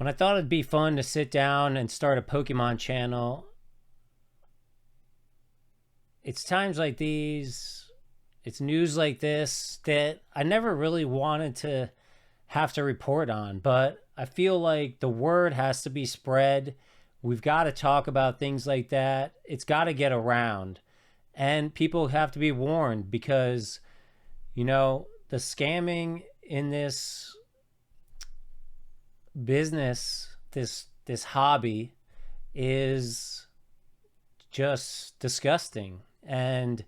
When I thought it'd be fun to sit down and start a Pokemon channel, it's times like these, it's news like this that I never really wanted to have to report on. But I feel like the word has to be spread. We've got to talk about things like that. It's got to get around. And people have to be warned because, the scamming in this business, this hobby, is just disgusting, and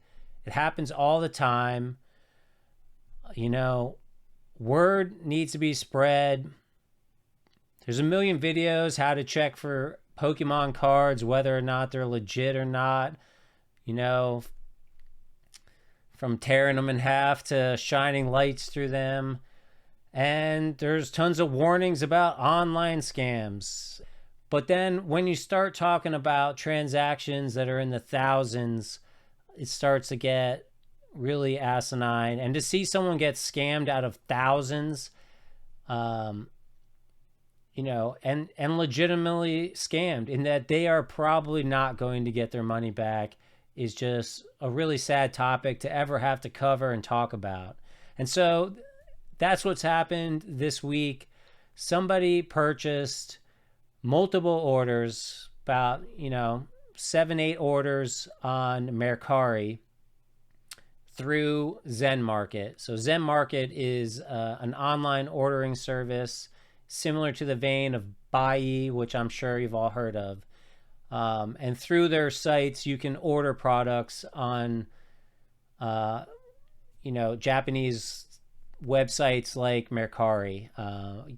it happens all the time. you know Word needs to be spread. There's a million videos how to check for Pokemon cards, whether or not they're legit or not, you know from tearing them in half to shining lights through them. And there's tons of warnings about online scams. But then when you start talking about transactions that are in the thousands, it starts to get really asinine. And to see someone get scammed out of thousands, and legitimately scammed in that they are probably not going to get their money back, is just a really sad topic to ever have to cover and talk about. And so that's what's happened this week. Somebody purchased multiple orders, about 7-8 orders on Mercari through Zen Market. So Zen Market is an online ordering service similar to the vein of Bai, which I'm sure you've all heard of. And through their sites, you can order products on, Japanese websites like Mercari.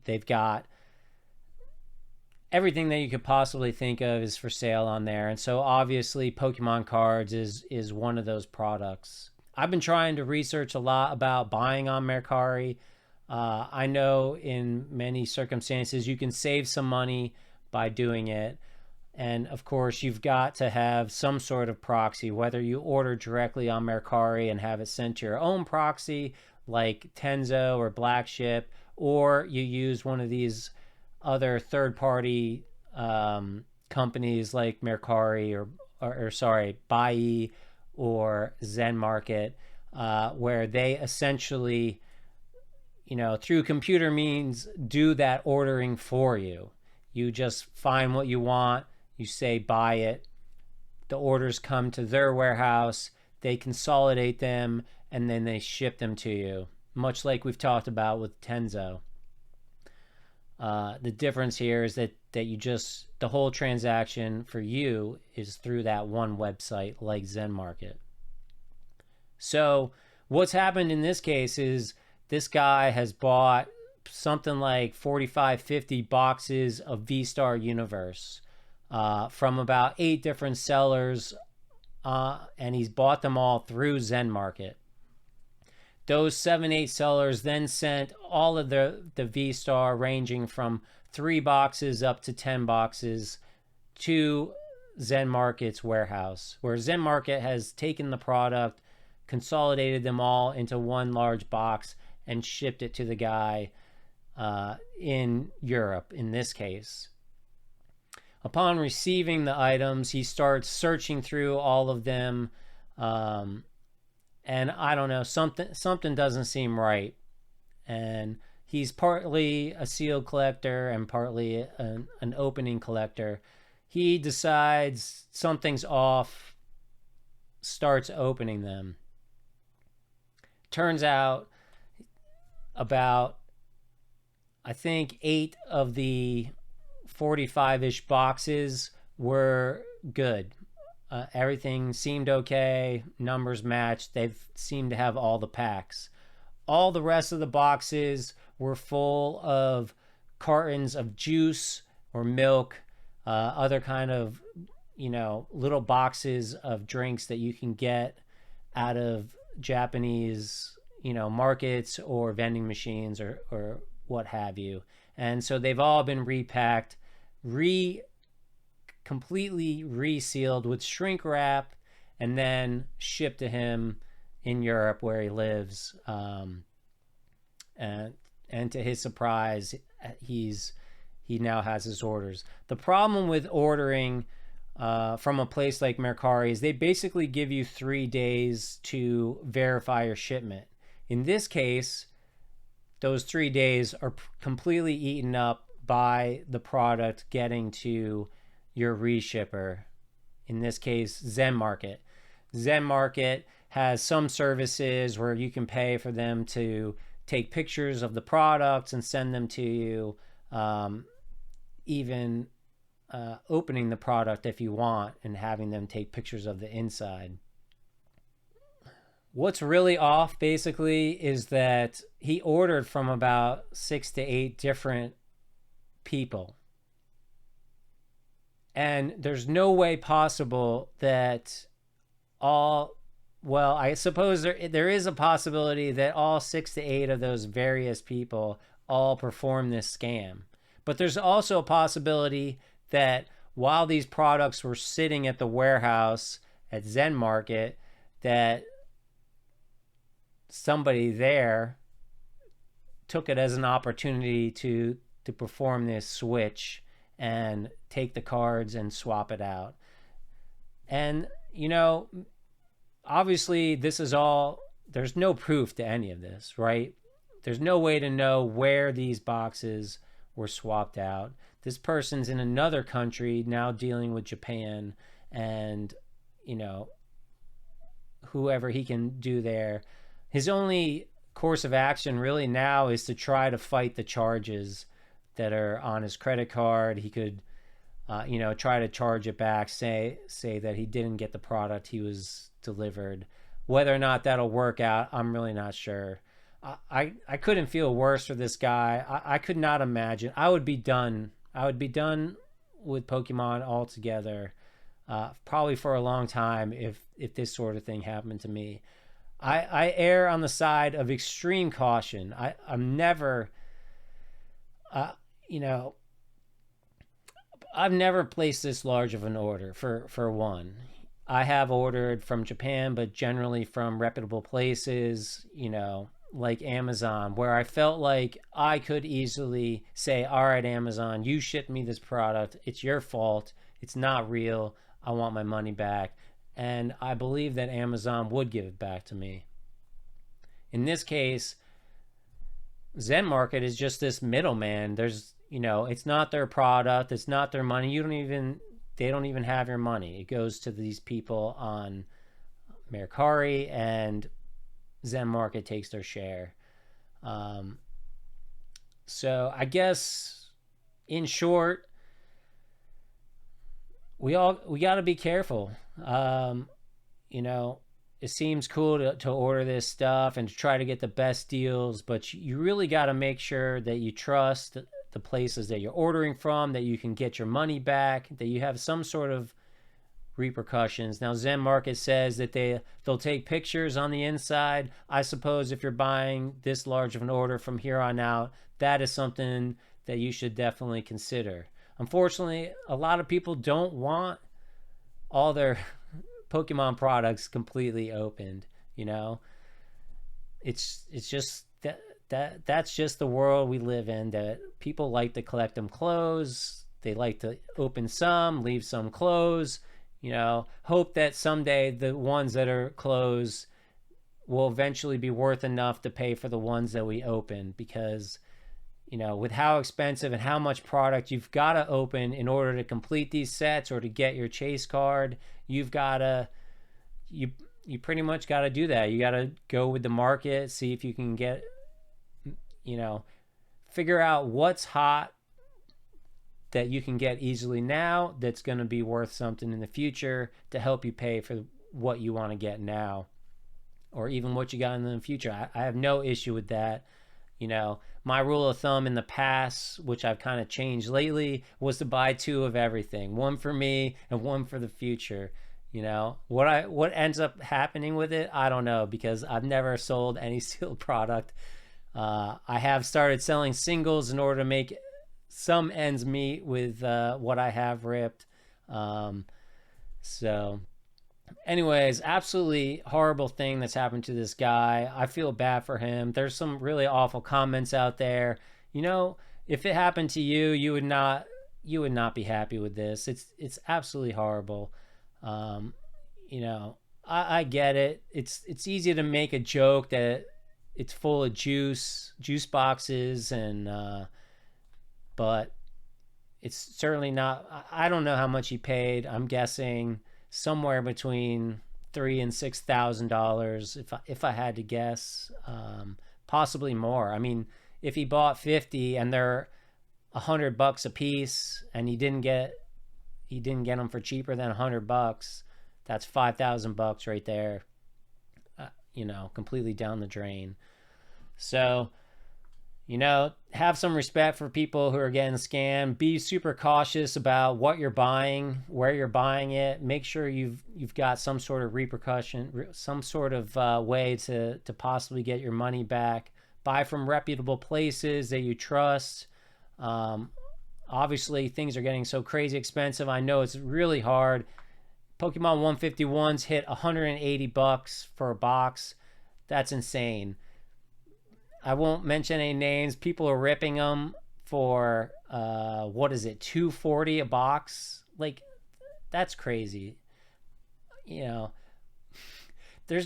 They've got everything that you could possibly think of is for sale on there. And so obviously Pokemon cards is one of those products. I've been trying to research a lot about buying on Mercari. I know in many circumstances you can save some money by doing it. And of course, you've got to have some sort of proxy, whether you order directly on Mercari and have it sent to your own proxy like Tenzo or Black Ship, or you use one of these other third-party companies like Mercari or Bai or Zen Market, where they essentially, through computer means, do that ordering for you. You just find what you want, you say buy it, the orders come to their warehouse, they consolidate them, and then they ship them to you, much like we've talked about with Tenzo. The difference here is that the whole transaction for you is through that one website like Zen Market. So what's happened in this case is this guy has bought something like 45-50 boxes of Vstar Universe from about 8 different sellers, and he's bought them all through Zen Market. Those 7-8 sellers then sent all of the Vstar, ranging from 3 boxes up to 10 boxes, to Zen Market's warehouse, where Zen Market has taken the product, consolidated them all into one large box, and shipped it to the guy in Europe, in this case. Upon receiving the items, he starts searching through all of them, and I don't know, something doesn't seem right. And he's partly a sealed collector and partly an opening collector. He decides something's off, starts opening them. Turns out about, I think, 8 of the 45-ish boxes were good. Everything seemed okay. Numbers matched. They seemed to have all the packs. All the rest of the boxes were full of cartons of juice or milk, other kind of, little boxes of drinks that you can get out of Japanese, markets or vending machines or what have you. And so they've all been repacked, completely resealed with shrink wrap, and then shipped to him in Europe where he lives. And to his surprise, he's he now has his orders. The problem with ordering from a place like Mercari is they basically give you 3 days to verify your shipment. In this case, those 3 days are completely eaten up by the product getting to your reshipper. In this case, Zen Market. Zen Market has some services where you can pay for them to take pictures of the products and send them to you, even opening the product if you want and having them take pictures of the inside. What's really off basically is that he ordered from about 6 to 8 different people. And there's no way possible that I suppose there is a possibility that all 6 to 8 of those various people all perform this scam. But there's also a possibility that while these products were sitting at the warehouse at Zen Market, that somebody there took it as an opportunity to perform this switch and take the cards and swap it out. And, obviously this is all, there's no proof to any of this, right? There's no way to know where these boxes were swapped out. This person's in another country now dealing with Japan and, whoever he can do there. His only course of action really now is to try to fight the charges that are on his credit card. He could, try to charge it back, say that he didn't get the product he was delivered. Whether or not that'll work out, I'm really not sure. I couldn't feel worse for this guy. I could not imagine. I would be done. I would be done with Pokemon altogether, probably for a long time if this sort of thing happened to me. I err on the side of extreme caution. I'm never, I've never placed this large of an order for one. I have ordered from Japan, but generally from reputable places, like Amazon, where I felt like I could easily say, all right, Amazon, you shipped me this product. It's your fault. It's not real. I want my money back. And I believe that Amazon would give it back to me. In this case, Zen Market is just this middleman. There's, it's not their product. It's not their money. They don't even have your money. It goes to these people on Mercari, and Zen Market takes their share. So I guess, in short, we got to be careful. It seems cool to order this stuff and to try to get the best deals, but you really got to make sure that you trust the places that you're ordering from, that you can get your money back, that you have some sort of repercussions. Now, Zen Market says that they'll take pictures on the inside. I suppose if you're buying this large of an order from here on out, that is something that you should definitely consider. Unfortunately, a lot of people don't want all their Pokemon products completely opened. It's just that's just the world we live in, that people like to collect them closed. They like to open some, leave some closed, hope that someday the ones that are closed will eventually be worth enough to pay for the ones that we open, because with how expensive and how much product you've got to open in order to complete these sets or to get your chase card, you pretty much got to do that. You got to go with the market, see if you can get, figure out what's hot that you can get easily now that's going to be worth something in the future to help you pay for what you want to get now, or even what you got in the future. I have no issue with that. My rule of thumb in the past, which I've kind of changed lately, was to buy 2 of everything, one for me and one for the future. What ends up happening with it, I don't know, because I've never sold any sealed product. I have started selling singles in order to make some ends meet with what I have ripped. So anyways, absolutely horrible thing that's happened to this guy. I feel bad for him. There's some really awful comments out there. if it happened to you, you would not be happy with this. It's absolutely horrible. Um, you know, I get it. It's easy to make a joke that it's full of juice boxes, and but it's certainly not. I don't know how much he paid. I'm guessing somewhere between $3,000 and $6,000, if I had to guess, possibly more. I mean, if he bought 50 and they're $100 a piece, and he didn't get them for cheaper than $100, that's $5,000 right there. Completely down the drain. So, have some respect for people who are getting scammed. Be super cautious about what you're buying, where you're buying it. Make sure you've got some sort of repercussion, some sort of way to possibly get your money back. Buy from reputable places that you trust. Obviously, things are getting so crazy expensive. I know it's really hard. Pokemon 151s hit $180 for a box. That's insane. I won't mention any names. People are ripping them for what is it, $240 a box? Like, that's crazy. There's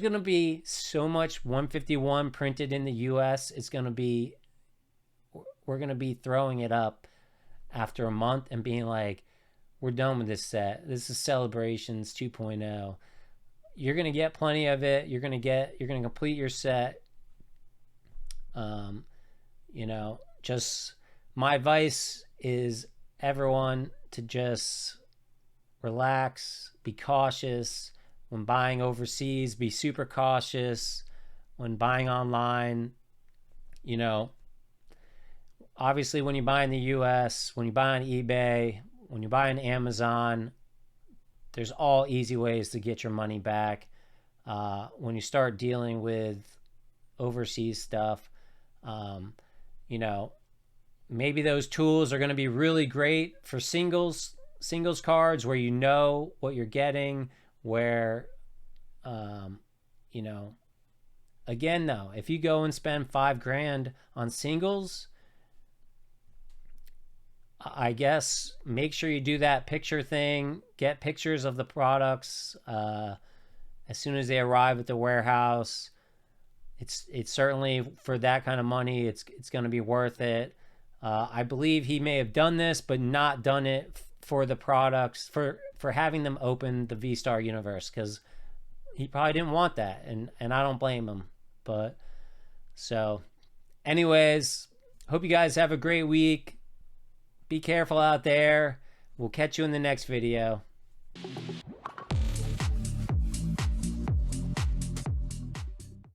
gonna be so much 151 printed in the U.S. We're gonna be throwing it up after a month and being like, we're done with this set. This is Celebrations 2.0. You're gonna get plenty of it. You're gonna complete your set. Just my advice is everyone to just relax, be cautious when buying overseas, be super cautious when buying online. Obviously when you buy in the US, when you buy on eBay, when you buy on Amazon, there's all easy ways to get your money back. When you start dealing with overseas stuff, maybe those tools are going to be really great for singles cards where you know what you're getting, where, again, though, if you go and spend $5,000 on singles, I guess make sure you do that picture thing, get pictures of the products as soon as they arrive at the warehouse. It's certainly, for that kind of money, it's going to be worth it. I believe he may have done this, but not done it for the products, for having them open the Vstar universe, because he probably didn't want that, and I don't blame him. But so, anyways, hope you guys have a great week. Be careful out there. We'll catch you in the next video.